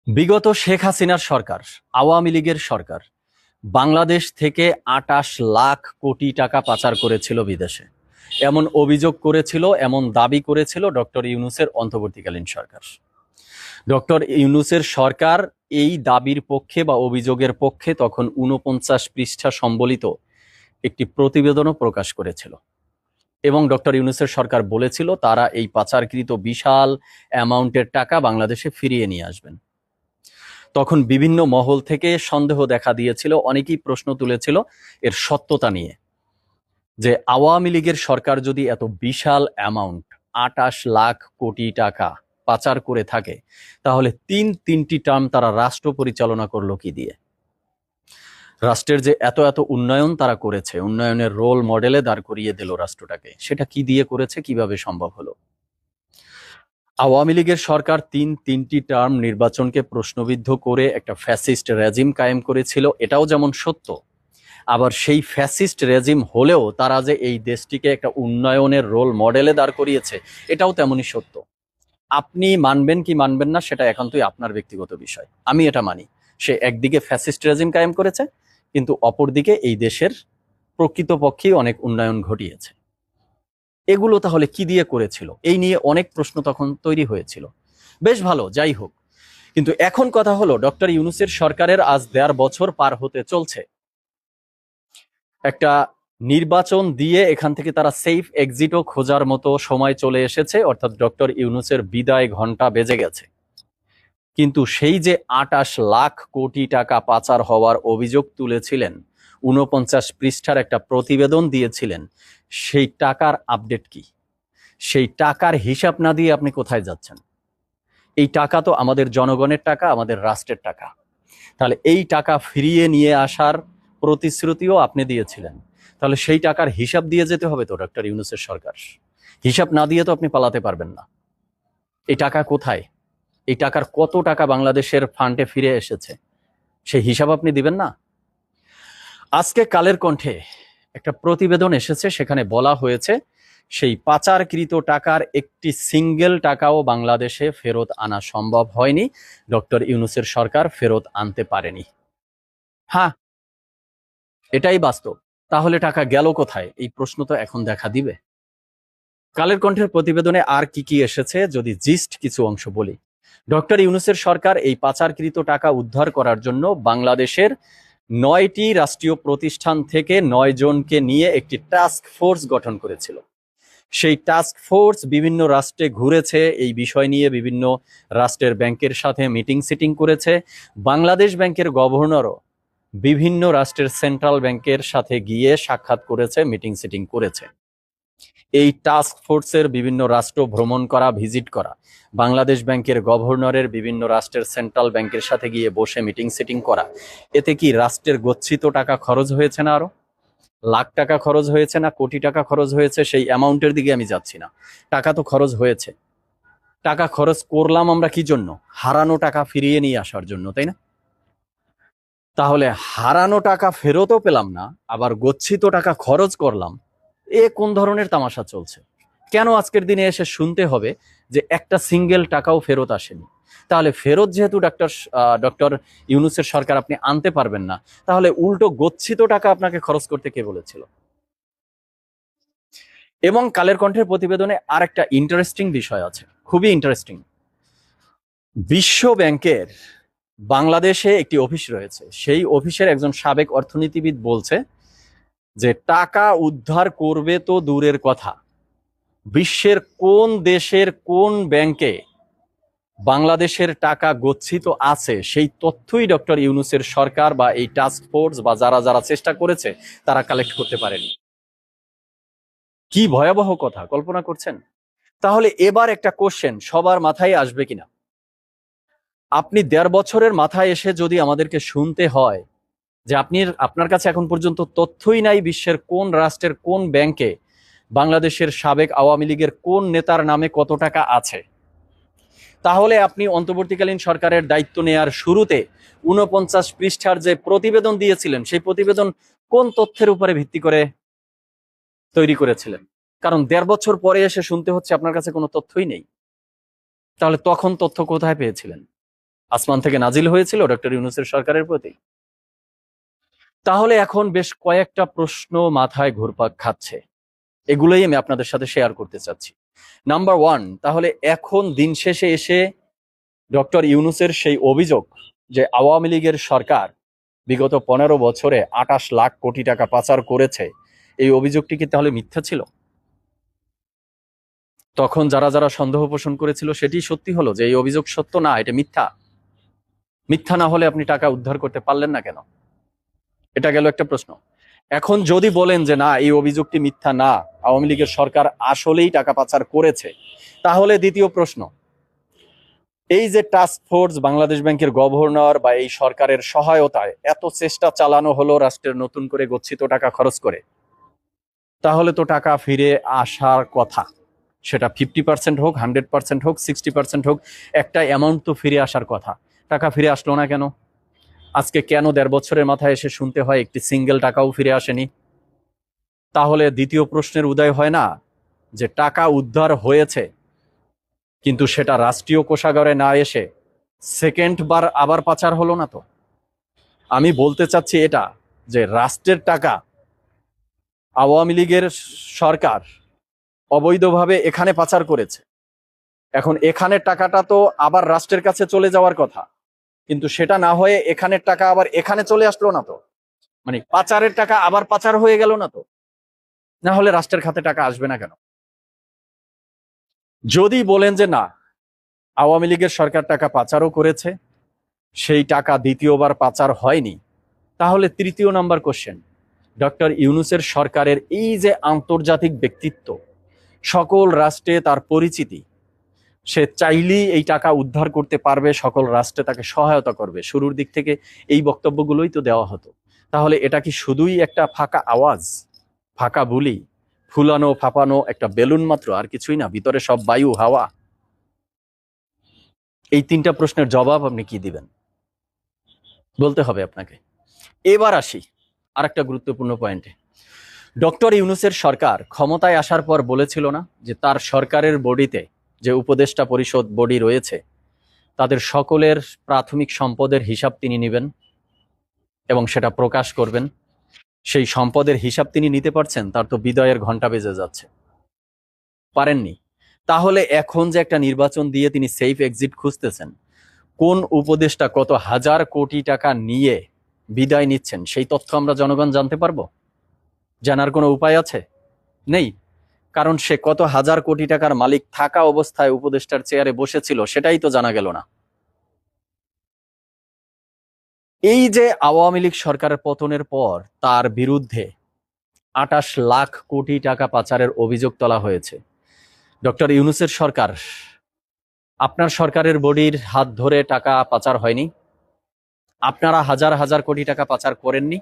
বিগত শেখ হাসিনার সরকার, আওয়ামী লীগের সরকার বাংলাদেশ থেকে ২৮ লাখ কোটি টাকা পাচার করেছিল বিদেশে। এমন অভিযোগ করেছিল, এমন দাবি করেছিল ডক্টর ইউনূসের অন্তর্বর্তীকালীন সরকার। ডক্টর ইউনূসের সরকার এই দাবির পক্ষে বা অভিযোগের পক্ষে তখন ৪৯ পৃষ্ঠা সম্বলিত একটি প্রতিবেদনও প্রকাশ করেছিল এবং ডক্টর ইউনূসের সরকার বলেছিল তারা এই পাচারকৃত বিশাল অ্যামাউন্টের টাকা বাংলাদেশে ফিরিয়ে নিয়ে আসবেন। তখন বিভিন্ন মহল থেকে সন্দেহ দেখা দিয়েছিল, অনেকেই প্রশ্ন তুলেছিল এর সত্যতা নিয়ে, যে আওয়ামী লীগের সরকার যদি এত বিশাল অ্যামাউন্ট ২৮ লাখ কোটি টাকা পাচার করে থাকে, তাহলে তিনটি টার্ম তারা রাষ্ট্র পরিচালনা করলো কি দিয়ে? রাষ্ট্রের যে এত এত উন্নয়ন তারা করেছে, উন্নয়নের রোল মডেলে দাঁড় করিয়ে দিল রাষ্ট্রটাকে, সেটা কি দিয়ে করেছে, কিভাবে সম্ভব হলো? আওয়ামী লীগের সরকার তিনটি টার্ম নির্বাচনকে প্রশ্নবিদ্ধ করে একটা ফ্যাসিস্ট রেজিম কায়েম করেছিল, এটাও যেমন সত্য। আবার সেই ফ্যাসিস্ট রেজিম হলেও তারা যে এই দেশটিকে একটা উন্নয়নের রোল মডেলে দাঁড় করিয়েছে, এটাও তেমনই সত্য। আপনি মানবেন কি মানবেন না সেটা একান্তই আপনার ব্যক্তিগত বিষয়। আমি এটা মানি, সে একদিকে ফ্যাসিস্ট রেজিম কায়েম করেছে, কিন্তু অপরদিকে এই দেশের প্রকৃতপক্ষেই অনেক উন্নয়ন ঘটিয়েছে। এগুলো তাহলে কি দিয়ে করেছিল, এই নিয়ে অনেক প্রশ্ন তখন তৈরি হয়েছিল। বেশ ভালো, যাই হোক। কিন্তু এখন কথা হলো, ডক্টর ইউনূসের সরকারের আজ ১.৫ বছর পার হতে চলছে। একটা নির্বাচন দিয়ে এখান থেকে তারা সেফ এক্সিটও খোঁজার মতো সময় চলে এসেছে, অর্থাৎ ডক্টর ইউনূসের বিদায় ঘন্টা বেজে গেছে। কিন্তু সেই যে ২৮ লাখ কোটি টাকা পাচার হওয়ার অভিযোগ তুলেছিলেন, ৪৯ পৃষ্ঠার একটা প্রতিবেদন দিয়েছিলেন, সেই টাকার আপডেট কি? সেই টাকার হিসাব না দিয়ে আপনি কোথায় যাচ্ছেন? এই টাকা তো আমাদের জনগণের টাকা, আমাদের রাষ্ট্রের টাকা। তাহলে এই টাকা ফিরিয়ে নিয়ে আসার প্রতিশ্রুতিও আপনি দিয়েছিলেন, তাহলে সেই টাকার হিসাব দিয়ে যেতে হবে তো ডক্টর ইউনূসের সরকার। হিসাব না দিয়ে তো আপনি পালাতে পারবেন না। এই টাকা কোথায়? এই টাকার কত টাকা বাংলাদেশের ফান্ডে ফিরে এসেছে, সেই হিসাব আপনি দিবেন না? আজকে কালের কণ্ঠে একটা প্রতিবেদন এসেছে, সেখানে বলা হয়েছে সেই পাচারকৃত টাকার একটি সিঙ্গেল টাকাও বাংলাদেশে ফেরত আনা সম্ভব হয়নি, ডক্টর ইউনূসের সরকার ফেরত আনতে পারেনি। হ্যাঁ, এটাই বাস্তব। তাহলে টাকা গেল কোথায়, এই প্রশ্ন তো এখন দেখা দিবে। কালের কণ্ঠের প্রতিবেদনে আর কি কি এসেছে যদি জিস্ট কিছু অংশ বলি। ডক্টর ইউনূসের সরকার এই পাচারকৃত টাকা উদ্ধার করার জন্য বাংলাদেশের ৯টি রাষ্ট্রীয় প্রতিষ্ঠান থেকে ৯ জনকে নিয়ে একটি টাস্ক ফোর্স গঠন করেছিল। সেই টাস্ক ফোর্স বিভিন্ন রাষ্ট্রে ঘুরেছে, এই বিষয় নিয়ে বিভিন্ন রাষ্ট্রের ব্যাংকের সাথে মিটিং সিটিং করেছে। বাংলাদেশ ব্যাংকের গভর্নরও বিভিন্ন রাষ্ট্রের সেন্ট্রাল ব্যাংকের সাথে গিয়ে সাক্ষাৎ করেছে, মিটিং সিটিং করেছে। এই টাস্ক ফোর্সের বিভিন্ন রাষ্ট্র ভ্রমণ করা, ভিজিট করা, বাংলাদেশ ব্যাংকের গভর্নরের বিভিন্ন রাষ্ট্রের সেন্ট্রাল ব্যাংকের সাথে গিয়ে বসে মিটিং সিটিং করা, এতে কি রাষ্ট্রের গচ্ছিত টাকা খরচ হয়েছে না? আরো লাখ টাকা খরচ হয়েছে না কোটি টাকা খরচ হয়েছে, সেই অ্যামাউন্টের দিকে আমি যাচ্ছি না। টাকা তো খরচ হয়েছে। টাকা খরচ করলাম আমরা কি জন্য? হারানো টাকা ফিরিয়ে নিয়ে আসার জন্য, তাই না? তাহলে হারানো টাকা ফেরতও পেলাম না, আবার গচ্ছিত টাকা খরচ করলাম, এ কোন ধরনের তামাশা চলছে? কেন আজকের দিনে এসে শুনতে হবে যে একটা সিঙ্গেল টাকাও ফেরত আসেনি? তাহলে ফেরত যেহেতু ডক্টর ইউনূসের সরকার আপনি আনতে পারবেন না, তাহলে উল্টো গচ্ছিত টাকা আপনাকে খরচ করতে কে বলেছিল? এবং কালের কণ্ঠের প্রতিবেদনে আর একটা ইন্টারেস্টিং বিষয় আছে, খুবই ইন্টারেস্টিং। বিশ্ব ব্যাংকের বাংলাদেশে একটি অফিস রয়েছে, সেই অফিসের একজন সাবেক অর্থনীতিবিদ বলছে যে টাকা উদ্ধার করবে তো দূরের কথা, বিশ্বের কোন দেশের কোন ব্যাংকে বাংলাদেশের টাকা গচ্ছিত আছে সেই তথ্যই ডক্টর ইউনূসের সরকার বা এই টাস্ক ফোর্স বা যারা যারা চেষ্টা করেছে তারা কালেক্ট করতে পারেনি। কি ভয়াবহ কথা, কল্পনা করছেন? তাহলে এবার একটা কোশ্চেন সবার মাথায় আসবে কিনা, আপনি ১.৫ বছরের মাথায় এসে যদি আমাদেরকে শুনতে হয় যে আপনার কাছে এখন পর্যন্ত তথ্যই নাই বিশ্বের কোন রাষ্ট্রের কোন ব্যাংকে বাংলাদেশের সাবেক আওয়ামী লীগের কোন নেতার নামে কত টাকা আছে, তাহলে আপনি অন্তর্বর্তীকালীন সরকারের দায়িত্ব নেয়ার শুরুতে ৪৯ পৃষ্ঠার যে প্রতিবেদন দিয়েছিলেন, সেই প্রতিবেদন কোন তথ্যের উপরে ভিত্তি করে তৈরি করেছিলেন? কারণ ১.৫ বছর পরে এসে শুনতে হচ্ছে আপনার কাছে কোনো তথ্যই নেই। তাহলে তখন তথ্য কোথায় পেয়েছিলেন? আসমান থেকে নাজিল হয়েছিল ডক্টর ইউনূসের সরকারের প্রতি? তাহলে এখন বেশ কয়েকটা প্রশ্ন মাথায় ঘুরপাক খাচ্ছে, এগুলোই আমি আপনাদের সাথে শেয়ার করতে চাচ্ছি। নাম্বার ওয়ান, তাহলে এখন দিন শেষে এসে ডক্টর ইউনূসের সেই অভিযোগ যে আওয়ামী লীগের সরকার বিগত 15 বছরে 28 লাখ কোটি টাকা পাচার করেছে, এই অভিযোগটি কি তাহলে মিথ্যা ছিল? তখন যারা যারা সন্দেহ পোষণ করেছিল সেটি সত্যি হলো যে এই অভিযোগ সত্য না, এটা মিথ্যা। মিথ্যা না হলে আপনি টাকা উদ্ধার করতে পারলেন না কেন? এটা গেল একটা প্রশ্ন। এখন যদি বলেন যে না, এই অভিযোগটি মিথ্যা না, আওয়ামী লীগের সরকার আসলেই টাকা পাচার করেছে, তাহলে দ্বিতীয় প্রশ্ন, এই যে টাস্ক ফোর্স, বাংলাদেশ ব্যাংকের গভর্নর বা এই সরকারের সহায়তায় এত চেষ্টা চালানো হলো রাষ্ট্রের নতুন করে গচ্ছিত টাকা খরচ করে, তাহলে তো টাকা ফিরে আসার কথা। সেটা 50% হোক, 100% হোক, 60% হোক, একটা অ্যামাউন্ট তো ফিরে আসার কথা। টাকা ফিরে আসলো না কেন? আজকে কেন 1.5 বছরের মাথায় এসে শুনতে হয় একটি সিঙ্গেল টাকাও ফিরে আসেনি? তাহলে দ্বিতীয় প্রশ্নের উদয় হয় না যে টাকা উদ্ধার হয়েছে, কিন্তু সেটা রাষ্ট্রীয় কোষাগারে না এসে সেকেন্ড বার আবার পাচার হলো না তো? আমি বলতে চাচ্ছি এটা, যে রাষ্ট্রের টাকা আওয়ামী লীগের সরকার অবৈধভাবে এখানে পাচার করেছে, এখন এখানের টাকাটা তো আবার রাষ্ট্রের কাছে চলে যাওয়ার কথা, কিন্তু সেটা না হয়ে এখানের টাকা আবার এখানে চলে আসলো না তো? মানে পাচারের টাকা আবার পাচার হয়ে গেল না তো? না হলে রাষ্ট্রের খাতে টাকা আসবে না কেন? যদি বলেন যে না, আওয়ামী লীগের সরকার টাকা পাচারও করেছে, সেই টাকা দ্বিতীয়বার পাচার হয়নি, তাহলে তৃতীয় নাম্বার কোশ্চেন, ডক্টর ইউনূসের সরকারের এই যে আন্তর্জাতিক ব্যক্তিত্ব, সকল রাষ্ট্রে তার পরিচিতি, সে চাইলেই এই টাকা উদ্ধার করতে পারবে, সকল রাষ্ট্রে তাকে সহায়তা করবে, শুরুর দিক থেকে এই বক্তব্যগুলোই তো দেওয়া হতো। তাহলে এটা কি শুধুই একটা ফাঁকা আওয়াজ, ফাঁকা বুলি, ফুলানো ফাঁপানো একটা বেলুন মাত্র, আর কিছুই না? ভিতরে সব বায়ু হাওয়া? এই তিনটা প্রশ্নের জবাব আপনি কি দিবেন বলতে হবে আপনাকে। এবার আসি আরেকটা গুরুত্বপূর্ণ পয়েন্টে। ডক্টর ইউনূসের সরকার ক্ষমতায় আসার পর বলেছিল না যে তার সরকারের বডিতে যে উপদেষ্টা পরিষদ বডি রয়েছে, তাদের সকলের প্রাথমিক সম্পদের হিসাব তিনি নেবেন এবং সেটা প্রকাশ করবেন। সেই সম্পদের হিসাব তিনি নিতে পারছেন? তার তো বিদায়ের ঘন্টা বেজে যাচ্ছে, পারেননি। তাহলে এখন যে একটা নির্বাচন দিয়ে তিনি সেফ এক্সিট খুঁজতেছেন, কোন উপদেষ্টা কত হাজার কোটি টাকা নিয়ে বিদায় নিচ্ছেন, সেই তথ্য আমরা জনগণ জানতে পারবো? জানার কোনো উপায় আছে? নেই, কারণ সে কত হাজার কোটি টাকার মালিক থাকা অবস্থায় উপদেষ্টার চেয়ারে বসেছিল সেটাই তো জানা গেল না। এই যে আওয়ামী লীগ সরকারের পতনের পর তার বিরুদ্ধে 28 লাখ কোটি টাকা পাচারের অভিযোগ তোলা হয়েছে, ডক্টর ইউনূসের সরকার, আপনার সরকারের বডির হাত ধরে টাকা পাচার হয়নি? আপনারা হাজার হাজার কোটি টাকা পাচার করেননি?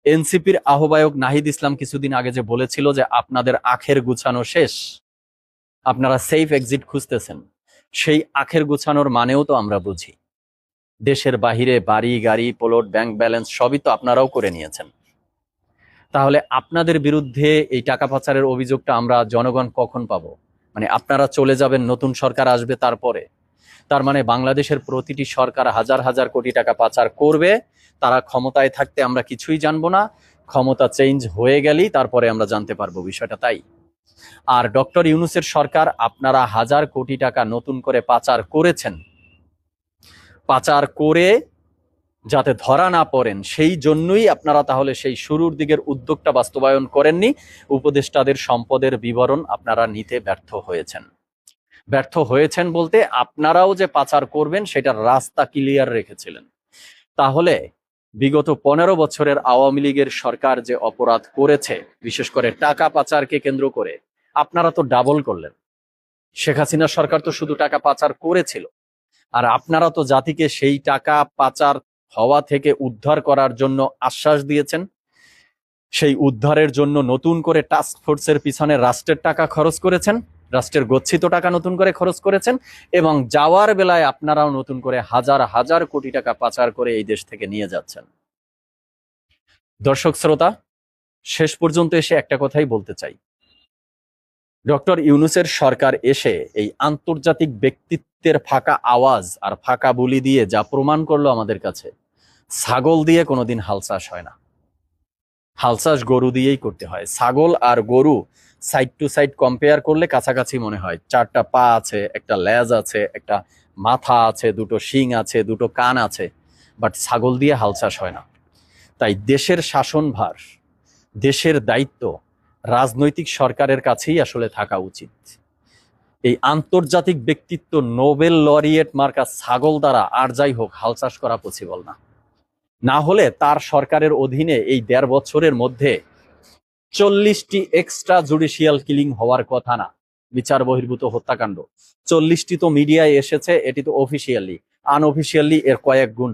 এনসিপির আহ্বায়ক নাহিদ ইসলাম কিছুদিন আগে যে বলেছিল যে আপনাদের আখের গুছানো শেষ, আপনারা সেফ এক্সিট খুঁজতেছেন, সেই আখের গুছানোর মানেও তো আমরা বুঝি। দেশের বাহিরে বাড়ি গাড়ি প্লট ব্যাংক ব্যালেন্স সবই তো আপনারাও করে নিয়েছেন। তাহলে আপনাদের বিরুদ্ধে এই টাকা পাচারের অভিযোগটা আমরা জনগণ কখন পাবো? মানে আপনারা চলে যাবেন, নতুন সরকার আসবে তারপরে? তার মানে বাংলাদেশের প্রতিটি সরকার হাজার হাজার কোটি টাকা পাচার করবে, তারা ক্ষমতায় থাকতে আমরা কিছুই জানবো না, ক্ষমতা চেঞ্জ হয়ে গেলেই তারপরে আমরা জানতে পারবো বিষয়টা, তাই? আর ডক্টর ইউনূসের সরকার, আপনারা হাজার কোটি টাকা নতুন করে পাচার করেছেন, পাচার করে যাতে ধরা না পড়েন সেই জন্যই আপনারা তাহলে সেই শুরুর দিকের উদ্যোগটা বাস্তবায়ন করেননি, উপদেষ্টাদের সম্পদের বিবরণ আপনারা নিতে ব্যর্থ হয়েছেন। ব্যর্থ হয়েছেন বলতে আপনারাও যে পাচার করবেন সেটার রাস্তা ক্লিয়ার রেখেছিলেন। তাহলে বিগত 15 বছরের আওয়ামী লীগের সরকার যে অপরাধ করেছে, বিশেষ করে টাকা পাচারকে কেন্দ্র করে, আপনারা তো ডাবল করলেন। শেখ হাসিনা সরকার তো শুধু টাকা পাচার করেছিল, আর আপনারা তো জাতিকে সেই টাকা পাচার হওয়া থেকে উদ্ধার করার জন্য আশ্বাস দিয়েছেন। সেই উদ্ধারের জন্য নতুন করে টাস্ক ফোর্সের পিছনে রাষ্ট্রের টাকা খরচ করেছেন, রাষ্ট্রের গচ্ছিত টাকা নতুন করে খরচ করেছেন, এবং যাওয়ার বেলায় আপনারাও নতুন করে হাজার হাজার কোটি টাকা পাচার করে এই দেশ থেকে নিয়ে যাচ্ছেন। দর্শক শ্রোতা, শেষ পর্যন্ত এসে একটা কথাই বলতে চাই, ডক্টর ইউনূসের সরকার এসে এই আন্তর্জাতিক ব্যক্তিত্বের বৃত্তের ফাঁকা আওয়াজ আর ফাঁকা বুলি দিয়ে যা প্রমাণ করলো আমাদের কাছে, ছাগল দিয়ে কোনোদিন হাল চাষ হয় না। হাল চাষ গরু দিয়েই করতে হয়। ছাগল আর গরু সাইড টু সাইড কম্পেয়ার করলে কাছাকাছি মনে হয়, 4টা পা আছে, একটা লেজ আছে, একটা মাথা আছে, 2টো শিং আছে, 2টো কান আছে, বাট ছাগল দিয়ে হাল চাষ হয় না। তাই দেশের শাসনভার, দেশের দায়িত্ব রাজনৈতিক সরকারের কাছেই আসলে থাকা উচিত। এই আন্তর্জাতিক ব্যক্তিত্ব নোবেল লরিয়েট মার্কা ছাগল দ্বারা আর যাই হোক হাল চাষ করা পসিবল না। না হলে তার সরকারের অধীনে এই 1.5 বছরের মধ্যে 40টি এক্সট্রা জুডিশিয়াল কিলিং হওয়ার কথা না, বিচার বহির্ভূত হত্যাকাণ্ড। 40টি তো মিডিয়ায় এসেছে, এটি তো অফিসিয়ালি। আনঅফিসিয়ালি এর কয়েক গুণ।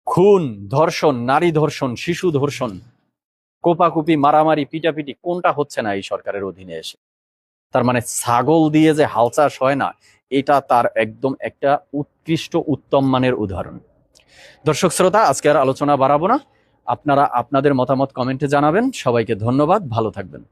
খুন, ধর্ষণ, নারী ধর্ষণ, শিশু ধর্ষণ, কোপাকুপি, মারামারি, পিটাপিটি, কোনটা হচ্ছে না এই সরকারের অধীনে এসে? তার মানে ছাগল দিয়ে যে হাল চাষ হয় না, এটা তার একদম একটা উৎকৃষ্ট উত্তম মানের উদাহরণ। দর্শক শ্রোতা, আজকে আর আলোচনা বাড়াবো না। আপনারা আপনাদের মতামত কমেন্টে জানাবেন। সবাইকে ধন্যবাদ, ভালো থাকবেন।